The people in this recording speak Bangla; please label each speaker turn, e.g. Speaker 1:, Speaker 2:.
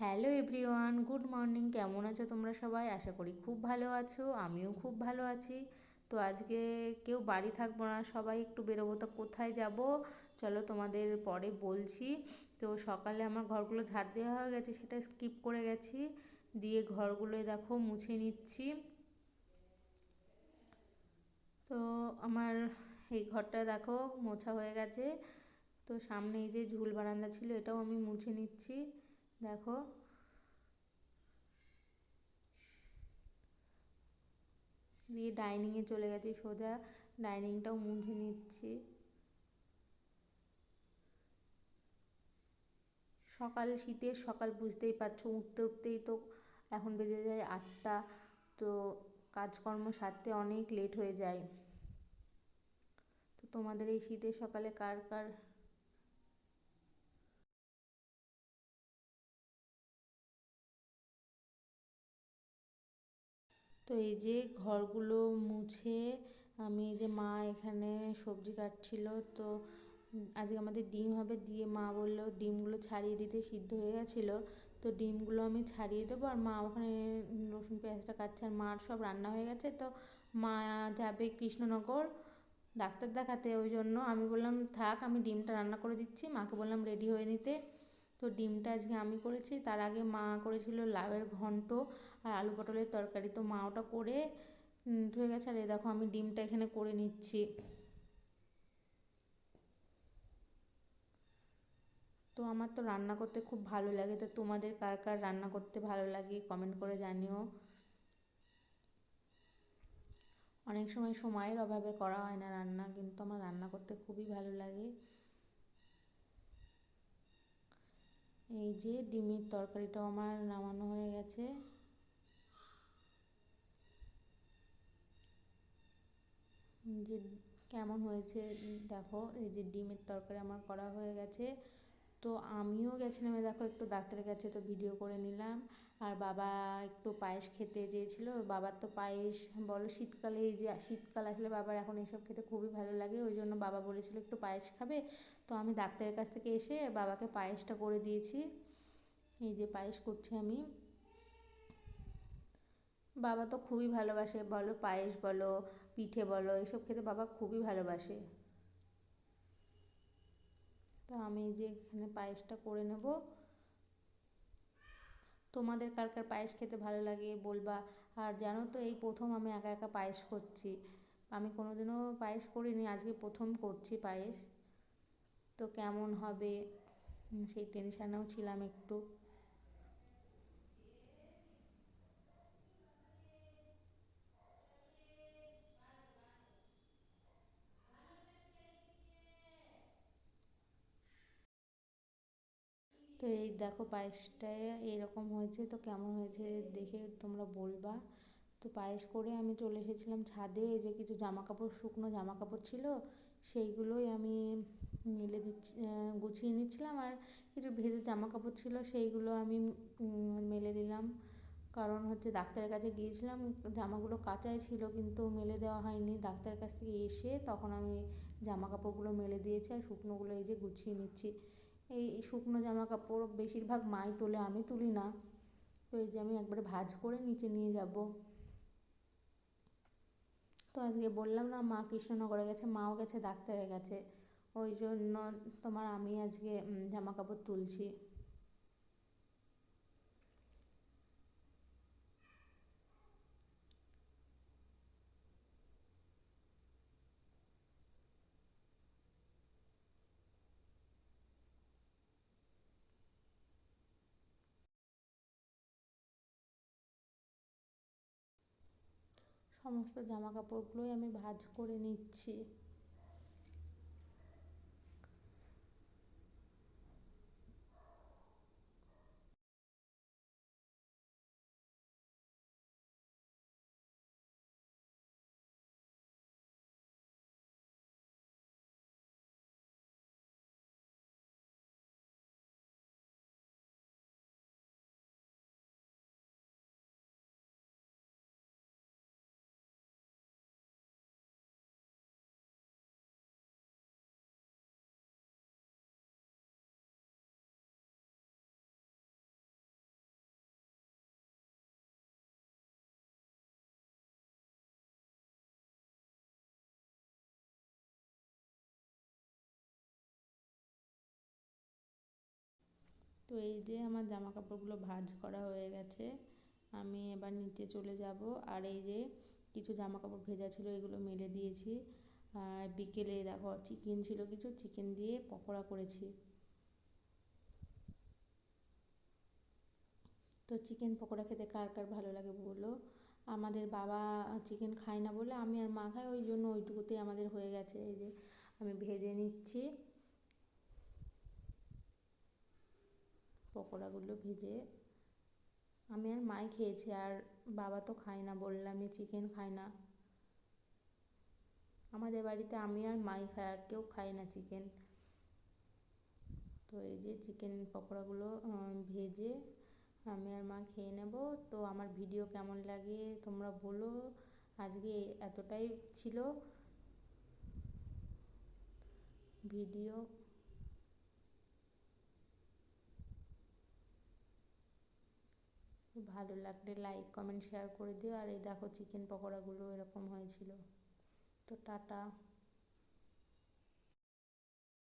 Speaker 1: Hello everyone, good morning. কেমন আছো তোমরা সবাই? আশা করি খুব ভালো আছো, আমিও খুব ভালো আছি। তো আজকে কেউ বাড়ি থাকবো না, সবাই একটু বেরোবো। তো কোথায় যাব চলো তোমাদের পরে বলছি। তো সকালে আমার ঘরগুলো ঝাড় দেওয়া হয়ে গেছে, সেটা স্কিপ করে গেছি। দিয়ে ঘরগুলোয় দেখো মুছে নিচ্ছি। তো আমার এই ঘরটা দেখো মোছা হয়ে গেছে। তো সামনে এই যে ঝুল বারান্দা ছিল, এটাও আমি মুছে নিচ্ছি। দেখো, দিয়ে ডাইনিংয়ে চলে গেছি সোজা, ডাইনিংটাও মুছে নিচ্ছি। সকাল, শীতের সকাল বুঝতেই পারছো, উঠতে উঠতেই তো এখন বেজে যায় 8টা। তো কাজকর্ম সারতে অনেক লেট হয়ে যায়। তো তোমাদের এই শীতের সকালে কার কার। তো এই যে ঘরগুলো মুছে আমি, এই যে মা এখানে সবজি কাটছিল। তো আজকে আমাদের ডিম হবে, দিয়ে মা বললো ডিমগুলো ছাড়িয়ে দিতে, সিদ্ধ হয়ে গেছিলো। তো ডিমগুলো আমি ছাড়িয়ে দেবো, আর মা ওখানে রসুন পেঁয়াজটা কাটছে। আর মার সব রান্না হয়ে গেছে। তো মা যাবে কৃষ্ণনগর ডাক্তার দেখাতে, ওই জন্য আমি বললাম থাক, আমি ডিমটা রান্না করে দিচ্ছি। মাকে বললাম রেডি হয়ে নিতে। তো ডিমটা আজকে আমি করেছি, তার আগে মা করেছিল লাউয়ের ঘন্ট আর আলু পটলের তরকারি। তো মা ওটা করে ধুয়ে গেছে। আর এই দেখো আমি ডিমটা এখানে করে নিচ্ছি। তো আমার তো রান্না করতে খুব ভালো লাগে। তো তোমাদের কার কার রান্না করতে ভালো লাগে কমেন্ট করে জানিও। অনেক সময় সময়ের অভাবে করা হয় না রান্না, কিন্তু আমার রান্না করতে খুবই ভালো লাগে। এই যে ডিমের তরকারিটাও আমার নামানো হয়ে গেছে। যে কেমন হয়েছে দেখো, এই যে ডিমের তরকারি আমার করা হয়ে গেছে। তো আমিও গেছিলাম, দেখো একটু ডাক্তারের কাছে, তো ভিডিও করে নিলাম। আর বাবা একটু পায়েস খেতে চেয়েছিলো। বাবার তো পায়েস বলো, শীতকালে, এই যে শীতকাল আসলে বাবার এখন এইসব খেতে খুবই ভালো লাগে, ওই জন্য বাবা বলেছিল একটু পায়েস খাবে। তো আমি ডাক্তারের কাছ থেকে এসে বাবাকে পায়েসটা করে দিয়েছি। এই যে পায়েস করছি আমি। বাবা তো খুবই ভালোবাসে, বলো পায়েস বলো, পিঠে বলো, এসব খেতে বাবা খুবই ভালোবাসে। তো আমি এই যে এখানে পায়েসটা করে নেব। তোমাদের কার কার পায়েস খেতে ভালো লাগে বলবা। আর জানো তো, এই প্রথম আমি একা একা পায়েস করছি। আমি কোনোদিনও পায়েস করিনি, আজকে প্রথম করছি পায়েস। তো কেমন হবে সেই টেনশানেও ছিলাম একটু। তো এই দেখো পায়েসটা এরকম হয়েছে। তো কেমন হয়েছে দেখে তোমরা বলবা। তো পায়েস করে আমি চলে এসেছিলাম ছাদে। এই যে কিছু জামা কাপড়, শুকনো জামা কাপড় ছিল, সেইগুলোই আমি মেলে দিচ্ছি, গুছিয়ে নিচ্ছিলাম। আর কিছু ভেজে জামা কাপড় ছিল, সেইগুলো আমি মেলে দিলাম। কারণ হচ্ছে ডাক্তারের কাছে গিয়েছিলাম, জামাগুলো কাচাই ছিল কিন্তু মেলে দেওয়া হয়নি। ডাক্তারের কাছ থেকে এসে তখন আমি জামা কাপড়গুলো মেলে দিয়েছি, আর শুকনোগুলো এই যে গুছিয়ে নিচ্ছি। এই শুকনো জামা কাপড় বেশিরভাগ মাই তোলে, আমি তুলি না। তো এই যে আমি একবারে ভাঁজ করে নিচে নিয়ে যাব। তো আজকে বললাম না, মা কৃষ্ণনগরে গেছে, মাও গেছে ডাক্তারের কাছে, ওই জন্য তোমার আমি আজকে জামা কাপড় তুলছি। সমস্ত জামা কাপড়গুলোই আমি ভাঁজ করে নিচ্ছি। তো এই যে আমার জামা কাপড়গুলো ভাঁজ করা হয়ে গেছে, আমি এবার নিচে চলে যাব। আর এই যে কিছু জামা কাপড় ভেজা ছিল, এগুলো মেলে দিয়েছি। আর বিকেলে দেখো চিকেন ছিল, কিছু চিকেন দিয়ে পকোড়া করেছি। তো চিকেন পকোড়া খেতে কার কার ভালো লাগে বলো। আমাদের বাবা চিকেন খায় না বলে আমি আর মা খাই, ওই জন্য ওইটুকুতেই আমাদের হয়ে গেছে। এই যে আমি ভেজে নিচ্ছি পকোড়াগুলো, ভেজে আমি আর মাই খেয়েছি, আর বাবা তো খায় না, বললামই চিকেন খায় না। আমাদের বাড়িতে আমি আর মাই খাই, আর কেউ খায় না চিকেন। তো এই যে চিকেন পকোড়াগুলো ভেজে আমি আর মা খেয়ে নেব। তো আমার ভিডিও কেমন লাগে তোমরা বলো। আজকে এতটাই ছিল ভিডিও। ভালো লাগলে লাইক কমেন্ট শেয়ার করে দিও। আর এই দেখো চিকেন পকোড়াগুলো এরকম হয়েছিল। তো টাটা।